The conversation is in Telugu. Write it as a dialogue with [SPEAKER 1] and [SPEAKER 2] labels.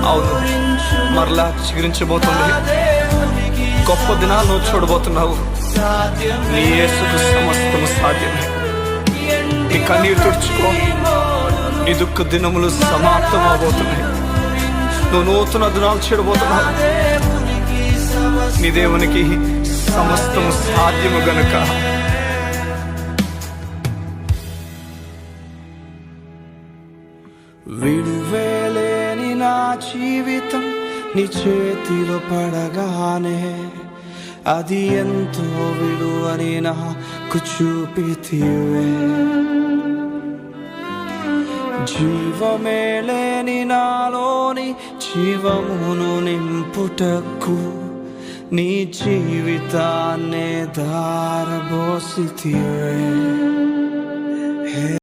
[SPEAKER 1] అవును, మరలా చిగురించబోతుంది. గొప్ప దినాలను చూడబోతున్నావు. నీ యేసుకు సమస్తము సాధ్యమే. నీ కన్నీరు తుడుచుకో. నీ దుఃఖ దినములు సమాప్తం అవబోతున్నాయి. నువ్వు నూతన దినాలు చూడబోతున్నావు. నీ దేవునికి సమస్తము సాధ్యము గనుక విలువేలేని నా జీవితం నీ చేతిలో పడగానే అది ఎంతో విలువని నాకు చూపితివే. జీవమే లేని నాలోని జీవమును నింపుటకు నీ జీవితాన్నే ధారబోసితివే.